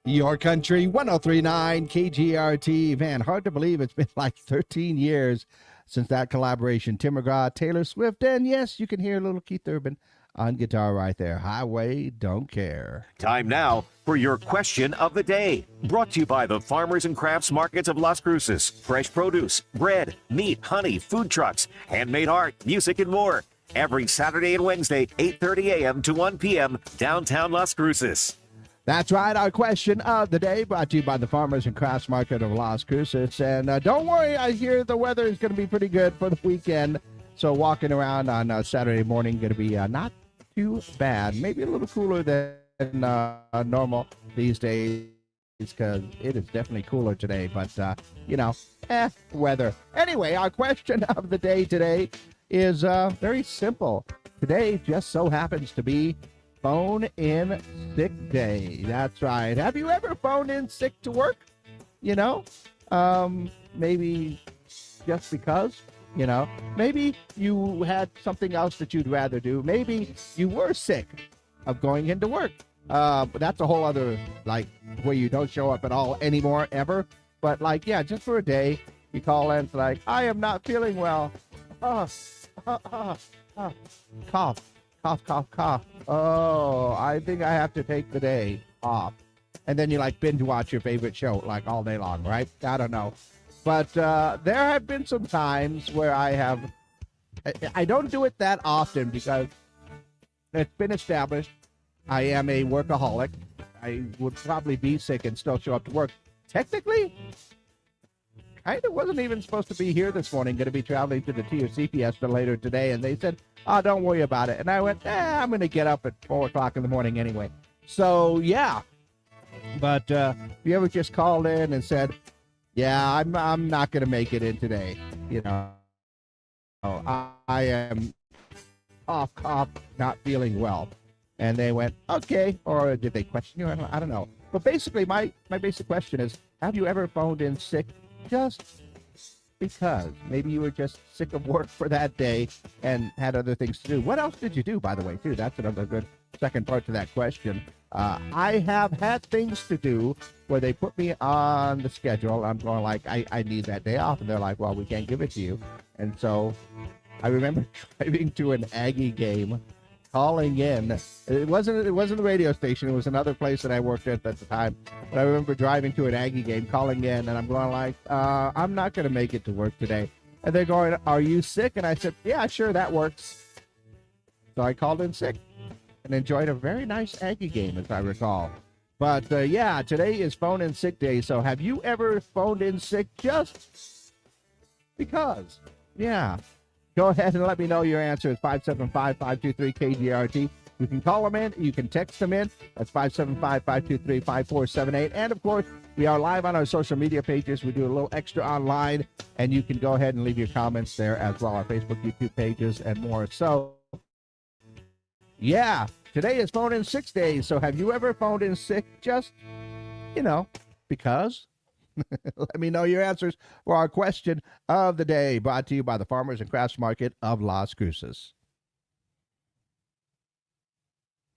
Your Country 1039 KGRT. Man, hard to believe it's been like 13 years since that collaboration. Tim McGraw, Taylor Swift, and yes, you can hear little Keith Urban on guitar right there. Highway Don't Care. Time now for your question of the day. Brought to you by the Farmers and Crafts Markets of Las Cruces. Fresh produce, bread, meat, honey, food trucks, handmade art, music, and more. Every Saturday and Wednesday, 8:30 a.m. to 1 p.m. downtown Las Cruces. That's right. Our question of the day brought to you by the Farmers and Crafts Market of Las Cruces. And don't worry, I hear the weather is going to be pretty good for the weekend. So walking around on Saturday morning going to be not too bad. Maybe a little cooler than normal these days because it is definitely cooler today. But, weather. Anyway, our question of the day today is very simple. Today just so happens to be Phone in Sick Day. That's right. Have you ever phoned in sick to work? Maybe just because, maybe you had something else that you'd rather do. Maybe you were sick of going into work. But that's a whole other, where you don't show up at all anymore, ever. But, just for a day, you call in, it's I am not feeling well. Cough. Cough, cough, cough. Oh, I think I have to take the day off. And then you binge watch your favorite show all day long, right? I don't know. But there have been some times where I don't do it that often because it's been established I am a workaholic. I would probably be sick and still show up to work. Technically, I wasn't even supposed to be here this morning, going to be traveling to the TOC Fiesta later today, and they said, oh, don't worry about it. And I went, I'm going to get up at 4 o'clock in the morning anyway. So, yeah. But you ever just called in and said, yeah, I'm not going to make it in today. I am cough, not feeling well. And they went, okay. Or did they question you? I don't know. But basically, my basic question is, have you ever phoned in sick just because? Maybe you were just sick of work for that day and had other things to do. What else did you do, by the way, too? That's another good second part to that question. I have had things to do where they put me on the schedule. I'm going I need that day off. And they're like, well, we can't give it to you. And so I remember driving to an Aggie game, calling in. It wasn't the radio station. It was another place that I worked at the time. But I remember driving to an Aggie game, calling in, and I'm going I'm not going to make it to work today. And they're going, are you sick? And I said, yeah, sure, that works. So I called in sick and enjoyed a very nice Aggie game, as I recall. But today is Phone in Sick Day. So have you ever phoned in sick just because? Yeah. Go ahead and let me know your answer. It's 575-523-KGRT. You can call them in. You can text them in. That's 575-523-5478. And, of course, we are live on our social media pages. We do a little extra online, and you can go ahead and leave your comments there as well, our Facebook, YouTube pages, and more. So, yeah, today is Phone in Sick Day. So have you ever phoned in sick just, because? Let me know your answers for our question of the day, brought to you by the Farmers and Crafts Market of Las Cruces.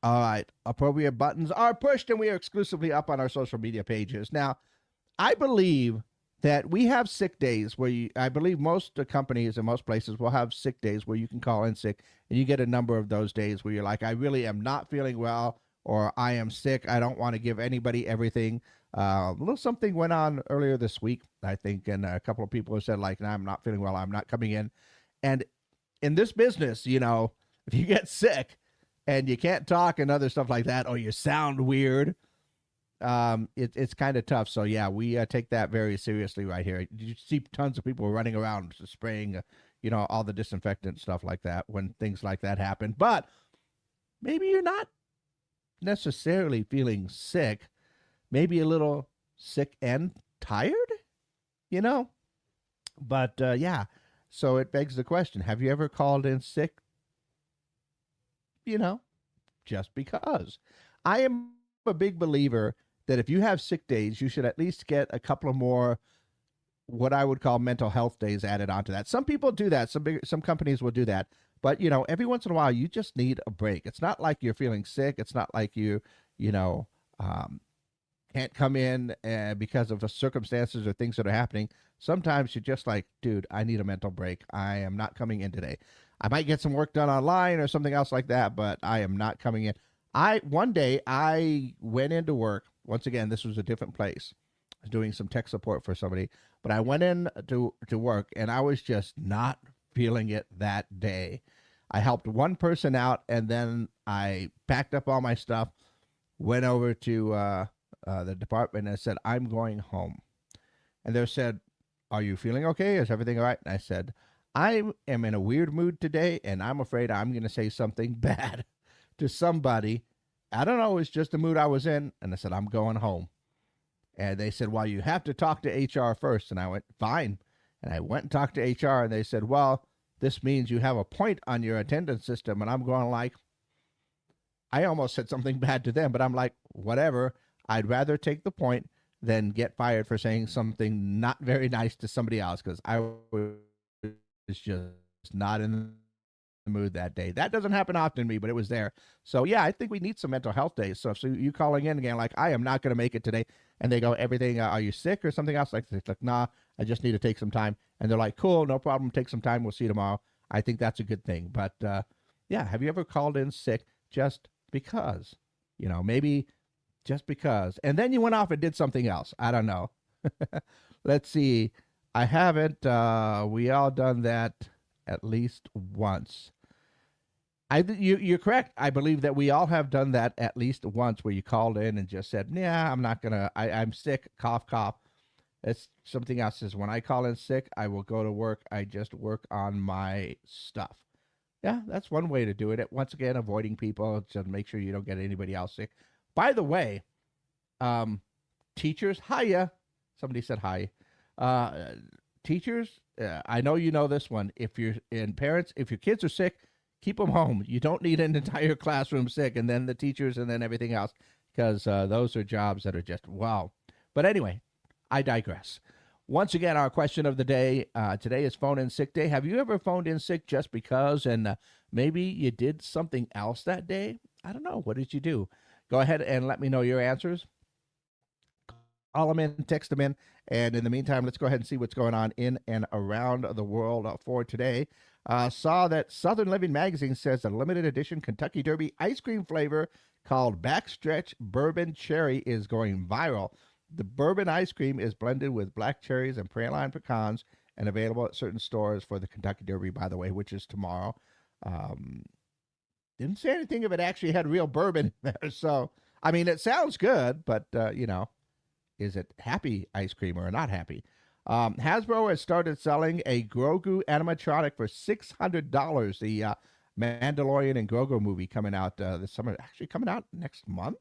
All right, appropriate buttons are pushed, and we are exclusively up on our social media pages. Now, I believe that we have sick days where I believe most companies and most places will have sick days where you can call in sick, and you get a number of those days where you're I really am not feeling well, or I am sick. I don't want to give anybody everything. A little something went on earlier this week, I think, and a couple of people have said, nah, I'm not feeling well, I'm not coming in. And in this business, if you get sick and you can't talk and other stuff like that, or you sound weird, it's kind of tough. So, yeah, we take that very seriously right here. You see tons of people running around spraying, all the disinfectant stuff like that when things like that happen. But maybe you're not necessarily feeling sick. Maybe a little sick and tired, But, so it begs the question, have you ever called in sick, just because? I am a big believer that if you have sick days, you should at least get a couple of more what I would call mental health days added onto that. Some people do that. Some companies will do that. But, every once in a while, you just need a break. It's not like you're feeling sick. It's not like you can't come in because of the circumstances or things that are happening, sometimes you're just like, dude, I need a mental break. I am not coming in today. I might get some work done online or something else like that, but I am not coming in. One day I went into work. Once again, this was a different place. I was doing some tech support for somebody, but I went in to work and I was just not feeling it that day. I helped one person out and then I packed up all my stuff, went over to the department and said, I'm going home. And they said, are you feeling okay? Is everything all right? And I said, I am in a weird mood today, and I'm afraid I'm going to say something bad to somebody. I don't know. It was just the mood I was in. And I said, I'm going home. And they said, well, you have to talk to HR first. And I went, fine. And I went and talked to HR, and they said, well, this means you have a point on your attendance system. And I'm going like, I almost said something bad to them, but I'm like, whatever. I'd rather take the point than get fired for saying something not very nice to somebody else, because I was just not in the mood that day. That doesn't happen often to me, but it was there. So yeah, I think we need some mental health days. So you calling in again like, I am not going to make it today, and they go, everything, are you sick or something else? Like, nah, I just need to take some time. And they're like, cool, no problem, take some time, we'll see you tomorrow. I think that's a good thing. But yeah, have you ever called in sick just because? Maybe just because. And then you went off and did something else. I don't know. Let's see. I haven't. We all done that at least once. You're correct. I believe that we all have done that at least once, where you called in and just said, "Yeah, I'm not gonna. I'm sick. Cough, cough." It's something else. Is when I call in sick, I will go to work. I just work on my stuff. Yeah, that's one way to do it. Once again, avoiding people to make sure you don't get anybody else sick. By the way, teachers, hiya. Somebody said hi. Teachers, I know you know this one. If your kids are sick, keep them home. You don't need an entire classroom sick, and then the teachers, and then everything else, because those are jobs that are just wow. But anyway, I digress. Once again, our question of the day today is phone in sick day. Have you ever phoned in sick just because, and maybe you did something else that day? I don't know. What did you do? Go ahead and let me know your answers. Call them in, text them in, and in the meantime, let's go ahead and see what's going on in and around the world for today. Saw that Southern Living Magazine says a limited edition Kentucky Derby ice cream flavor called Backstretch Bourbon Cherry is going viral. The bourbon ice cream is blended with black cherries and praline pecans and available at certain stores for the Kentucky Derby, by the way, which is tomorrow. Didn't say anything if it actually had real bourbon in there. So, I mean, it sounds good, but, is it happy ice cream or not happy? Hasbro has started selling a Grogu animatronic for $600. The Mandalorian and Grogu movie coming out this summer. Actually coming out next month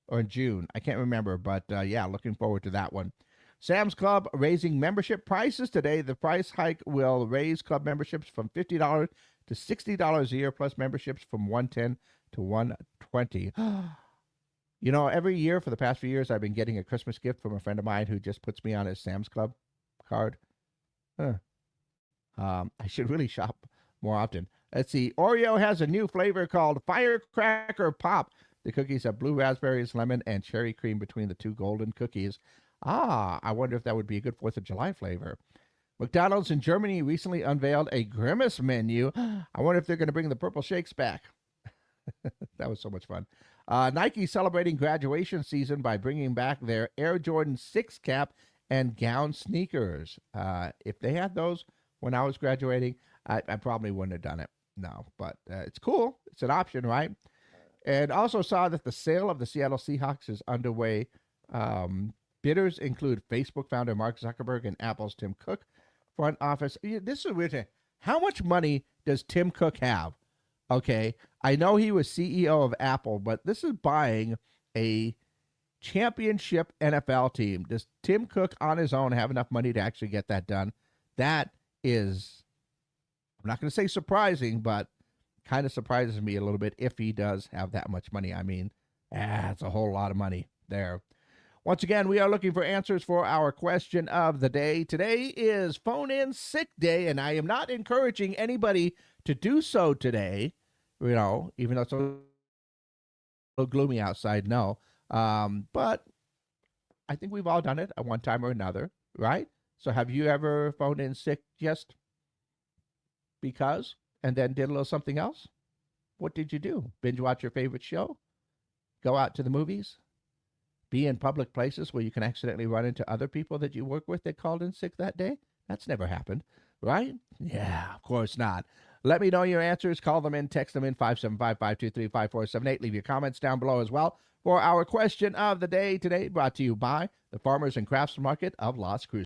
or in June. I can't remember, but yeah, looking forward to that one. Sam's Club raising membership prices today. The price hike will raise club memberships from $50 to $60 a year, plus memberships from $110 to $120. Every year for the past few years, I've been getting a Christmas gift from a friend of mine who just puts me on his Sam's Club card. I should really shop more often. Let's see. Oreo has a new flavor called Firecracker Pop. The cookies have blue raspberries, lemon, and cherry cream between the two golden cookies. I wonder if that would be a good 4th of July flavor. McDonald's in Germany recently unveiled a Grimace menu. I wonder if they're going to bring the purple shakes back. That was so much fun. Nike celebrating graduation season by bringing back their Air Jordan 6 cap and gown sneakers. If they had those when I was graduating, I probably wouldn't have done it. No, but it's cool. It's an option, right? And also saw that the sale of the Seattle Seahawks is underway. Bidders include Facebook founder Mark Zuckerberg and Apple's Tim Cook. Front office. This is weird. How much money does Tim Cook have? Okay, I know he was CEO of Apple, but this is buying a championship NFL team. Does Tim Cook on his own have enough money to actually get that done? That is, I'm not going to say surprising, but kind of surprises me a little bit if he does have that much money. I mean, it's a whole lot of money there. Once again, we are looking for answers for our question of the day. Today is Phone In Sick Day, and I am not encouraging anybody to do so today, even though it's a little gloomy outside, no. But I think we've all done it at one time or another, right? So have you ever phoned in sick just because and then did a little something else? What did you do? Binge watch your favorite show? Go out to the movies? Be in public places where you can accidentally run into other people that you work with that called in sick that day? That's never happened, right? Yeah, of course not. Let me know your answers. Call them in, text them in 575-523-5478. Leave your comments down below as well for our question of the day today, brought to you by the Farmers and Crafts Market of Las Cruces.